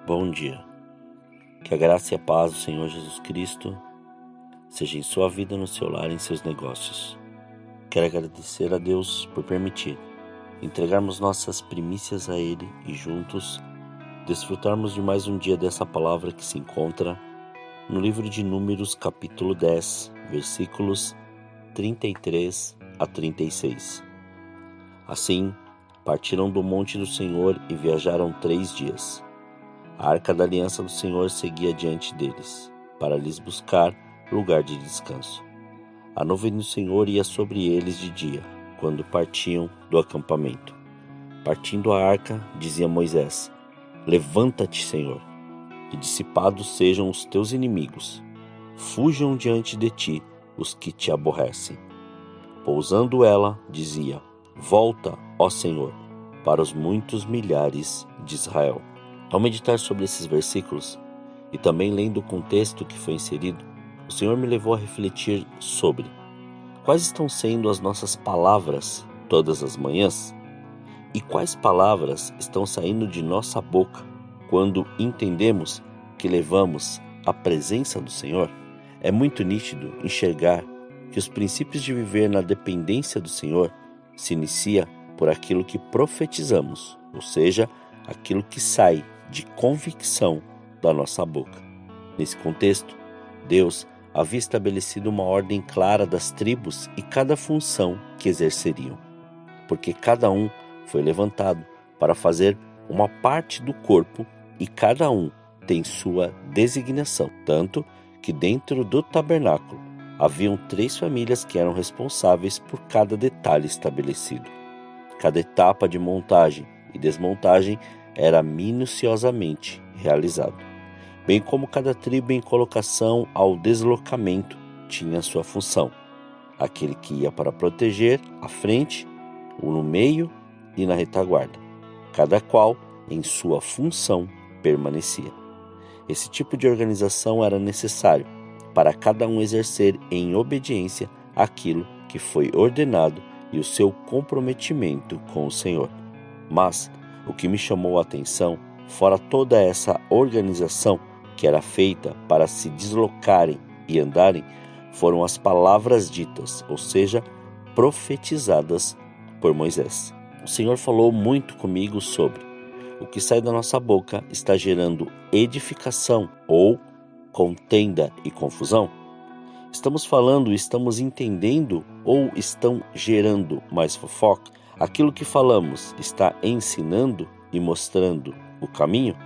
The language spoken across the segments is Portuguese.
Bom dia. Que a graça e a paz do Senhor Jesus Cristo seja em sua vida, no seu lar e em seus negócios. Quero agradecer a Deus por permitir entregarmos nossas primícias a Ele e juntos desfrutarmos de mais um dia dessa palavra que se encontra no livro de Números, capítulo 10, versículos 33 a 36. Assim, partiram do monte do Senhor e viajaram 3 dias. A arca da aliança do Senhor seguia diante deles, para lhes buscar lugar de descanso. A nuvem do Senhor ia sobre eles de dia, quando partiam do acampamento. Partindo a arca, dizia Moisés: Levanta-te, Senhor, e dissipados sejam os teus inimigos. Fujam diante de ti os que te aborrecem. Pousando ela, dizia: Volta, ó Senhor, para os muitos milhares de Israel. Ao meditar sobre esses versículos, e também lendo o contexto que foi inserido, o Senhor me levou a refletir sobre quais estão sendo as nossas palavras todas as manhãs e quais palavras estão saindo de nossa boca quando entendemos que levamos a presença do Senhor. É muito nítido enxergar que os princípios de viver na dependência do Senhor se inicia por aquilo que profetizamos, ou seja, aquilo que sai de convicção da nossa boca. Nesse contexto, Deus havia estabelecido uma ordem clara das tribos e cada função que exerceriam, porque cada um foi levantado para fazer uma parte do corpo e cada um tem sua designação, tanto que dentro do tabernáculo haviam 3 famílias que eram responsáveis por cada detalhe estabelecido. Cada etapa de montagem e desmontagem era minuciosamente realizado, bem como cada tribo em colocação ao deslocamento tinha sua função, aquele que ia para proteger à frente, o no meio e na retaguarda, cada qual em sua função permanecia. Esse tipo de organização era necessário para cada um exercer em obediência aquilo que foi ordenado e o seu comprometimento com o Senhor. Mas o que me chamou a atenção, fora toda essa organização que era feita para se deslocarem e andarem, foram as palavras ditas, ou seja, profetizadas por Moisés. O Senhor falou muito comigo sobre o que sai da nossa boca está gerando edificação ou contenda e confusão. Estamos entendendo ou estão gerando mais fofoca? Aquilo que falamos está ensinando e mostrando o caminho?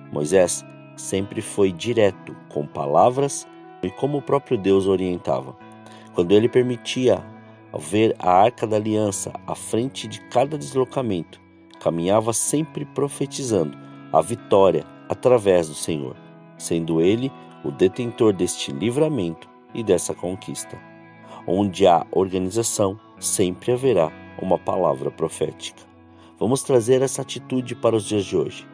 Moisés sempre foi direto com palavras e como o próprio Deus orientava. Quando ele permitia ver a arca da aliança à frente de cada deslocamento, caminhava sempre profetizando a vitória através do Senhor, sendo ele o detentor deste livramento e dessa conquista. Onde há organização, sempre haverá uma palavra profética. Vamos trazer essa atitude para os dias de hoje.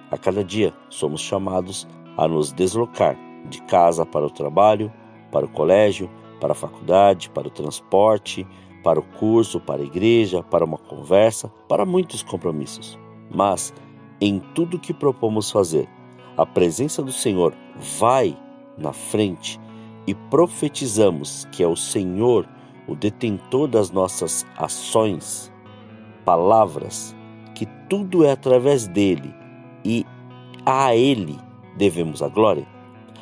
A cada dia somos chamados a nos deslocar de casa para o trabalho, para o colégio, para a faculdade, para o transporte, para o curso, para a igreja, para uma conversa, para muitos compromissos. Mas em tudo que propomos fazer, a presença do Senhor vai na frente e profetizamos que é o Senhor o detentor das nossas ações, palavras, que tudo é através dele e a ele devemos a glória?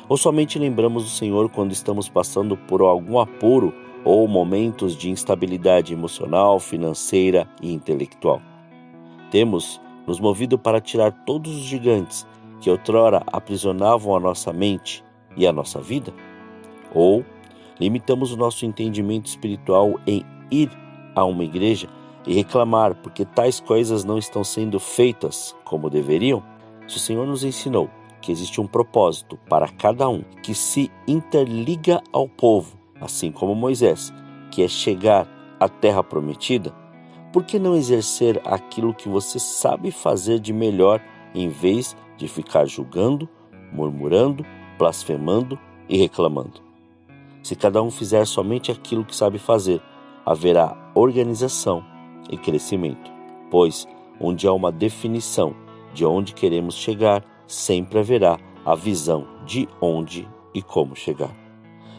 Ou somente lembramos do Senhor quando estamos passando por algum apuro ou momentos de instabilidade emocional, financeira e intelectual? Temos nos movido para tirar todos os gigantes que outrora aprisionavam a nossa mente e a nossa vida? Ou limitamos o nosso entendimento espiritual em ir a uma igreja e reclamar porque tais coisas não estão sendo feitas como deveriam? Se o Senhor nos ensinou que existe um propósito para cada um que se interliga ao povo, assim como Moisés, que é chegar à terra prometida, por que não exercer aquilo que você sabe fazer de melhor em vez de ficar julgando, murmurando, blasfemando e reclamando? Se cada um fizer somente aquilo que sabe fazer, haverá organização e crescimento, pois onde há uma definição de onde queremos chegar, sempre haverá a visão de onde e como chegar.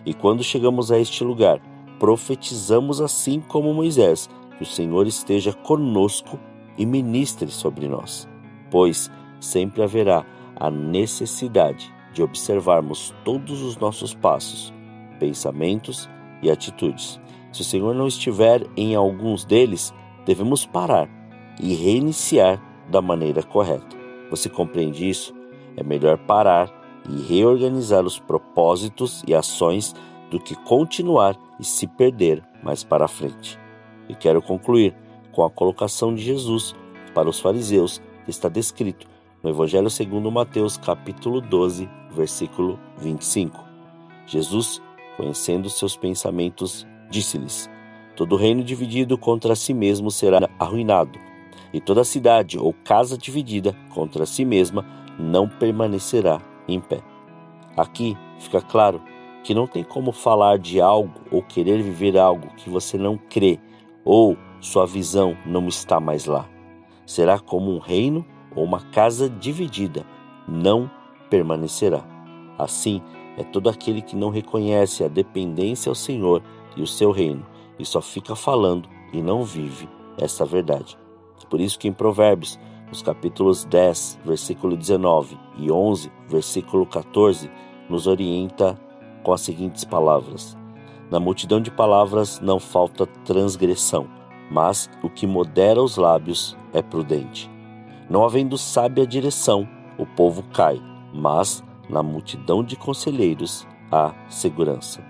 E quando chegamos a este lugar, profetizamos assim como Moisés, que o Senhor esteja conosco e ministre sobre nós, pois sempre haverá a necessidade de observarmos todos os nossos passos, pensamentos e atitudes. Se o Senhor não estiver em alguns deles, devemos parar e reiniciar da maneira correta. Você compreende isso? É melhor parar e reorganizar os propósitos e ações do que continuar e se perder mais para frente. E quero concluir com a colocação de Jesus para os fariseus, que está descrito no Evangelho segundo Mateus, capítulo 12, versículo 25. Jesus, conhecendo seus pensamentos, disse-lhes: todo reino dividido contra si mesmo será arruinado, e toda cidade ou casa dividida contra si mesma não permanecerá em pé. Aqui fica claro que não tem como falar de algo ou querer viver algo que você não crê ou sua visão não está mais lá. Será como um reino ou uma casa dividida, não permanecerá. Assim é todo aquele que não reconhece a dependência ao Senhor e o seu reino, e só fica falando e não vive essa verdade. Por isso que em Provérbios, nos capítulos 10, versículo 19 e 11, versículo 14, nos orienta com as seguintes palavras: na multidão de palavras não falta transgressão, mas o que modera os lábios é prudente. Não havendo sábia direção, o povo cai, mas na multidão de conselheiros há segurança.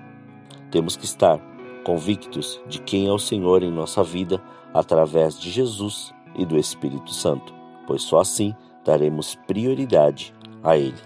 Temos que estar convictos de quem é o Senhor em nossa vida através de Jesus e do Espírito Santo, pois só assim daremos prioridade a Ele.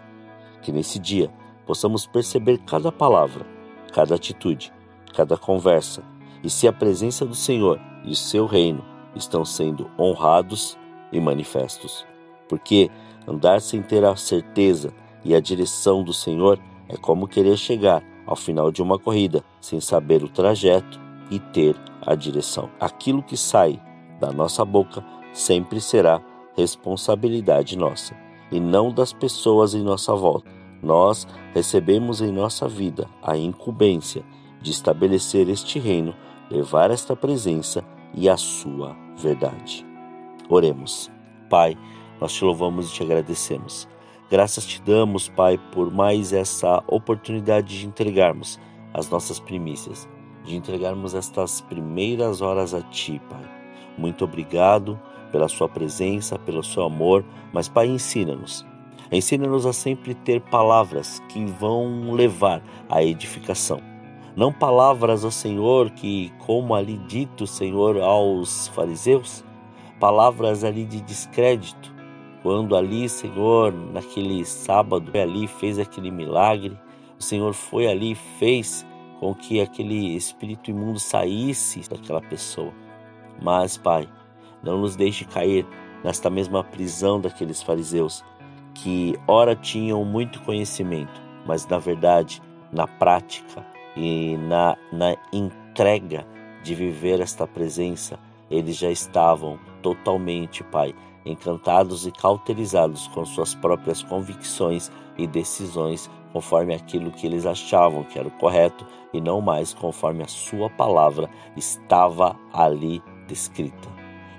Que nesse dia possamos perceber cada palavra, cada atitude, cada conversa, e se a presença do Senhor e o seu reino estão sendo honrados e manifestos. Porque andar sem ter a certeza e a direção do Senhor é como querer chegar ao final de uma corrida sem saber o trajeto e ter a direção. Aquilo que sai da nossa boca sempre será responsabilidade nossa e não das pessoas em nossa volta. Nós recebemos em nossa vida a incumbência de estabelecer este reino, levar esta presença e a sua verdade. Oremos. Pai, nós te louvamos e te agradecemos. Graças te damos, Pai, por mais essa oportunidade de entregarmos as nossas primícias, de entregarmos estas primeiras horas a Ti, Pai. Muito obrigado pela sua presença, pelo seu amor, mas, Pai, ensina-nos. Ensina-nos a sempre ter palavras que vão levar à edificação. Não palavras, ó Senhor, que, como ali dito, Senhor, aos fariseus, palavras ali de descrédito, quando ali, Senhor, naquele sábado, ali fez aquele milagre, o Senhor foi ali e fez com que aquele espírito imundo saísse daquela pessoa. Mas, Pai, não nos deixe cair nesta mesma prisão daqueles fariseus, que ora tinham muito conhecimento, mas na verdade, na prática e na entrega de viver esta presença, eles já estavam totalmente, Pai, encantados e cauterizados com suas próprias convicções e decisões, conforme aquilo que eles achavam que era o correto e não mais conforme a sua palavra estava ali descrita.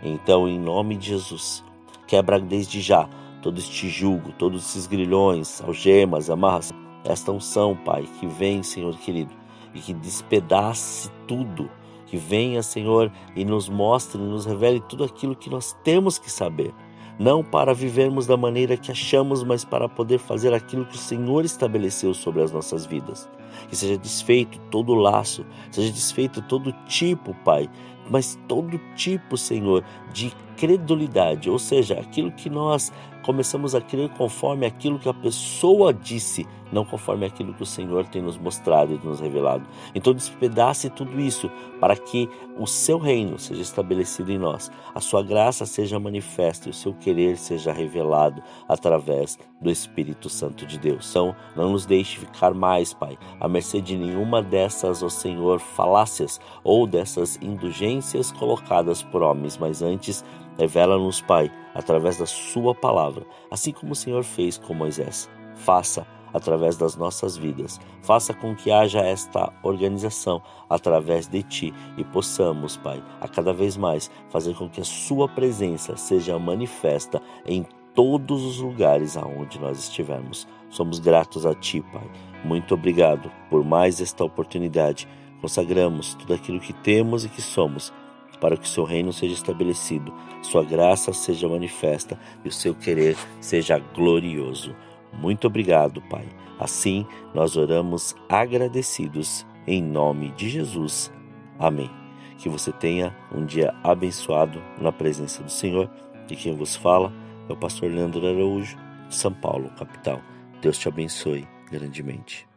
Então, em nome de Jesus, quebra desde já todo este jugo, todos esses grilhões, algemas, amarras, esta unção, Pai, que vem, Senhor querido, e que despedace tudo, que venha, Senhor, e nos mostre, e nos revele tudo aquilo que nós temos que saber. Não para vivermos da maneira que achamos, mas para poder fazer aquilo que o Senhor estabeleceu sobre as nossas vidas. Que seja desfeito todo laço, seja desfeito todo tipo, Pai, mas todo tipo, Senhor, de credulidade, ou seja, aquilo que nós começamos a crer conforme aquilo que a pessoa disse, não conforme aquilo que o Senhor tem nos mostrado e nos revelado. Então despedace tudo isso para que o seu reino seja estabelecido em nós, a sua graça seja manifesta e o seu querer seja revelado através do Espírito Santo de Deus. Então não nos deixe ficar mais, Pai, à mercê de nenhuma dessas, ó Senhor, falácias ou dessas indulgências colocadas por homens, mas antes Revela-nos, Pai, através da sua palavra, assim como o Senhor fez com Moisés. Faça através das nossas vidas. Faça com que haja esta organização através de Ti e possamos, Pai, a cada vez mais fazer com que a Sua presença seja manifesta em todos os lugares aonde nós estivermos. Somos gratos a Ti, Pai. Muito obrigado por mais esta oportunidade. Consagramos tudo aquilo que temos e que somos para que o Seu reino seja estabelecido, Sua graça seja manifesta e o Seu querer seja glorioso. Muito obrigado, Pai. Assim nós oramos agradecidos em nome de Jesus. Amém. Que você tenha um dia abençoado na presença do Senhor. E quem vos fala é o pastor Leandro Araújo, de São Paulo, capital. Deus te abençoe grandemente.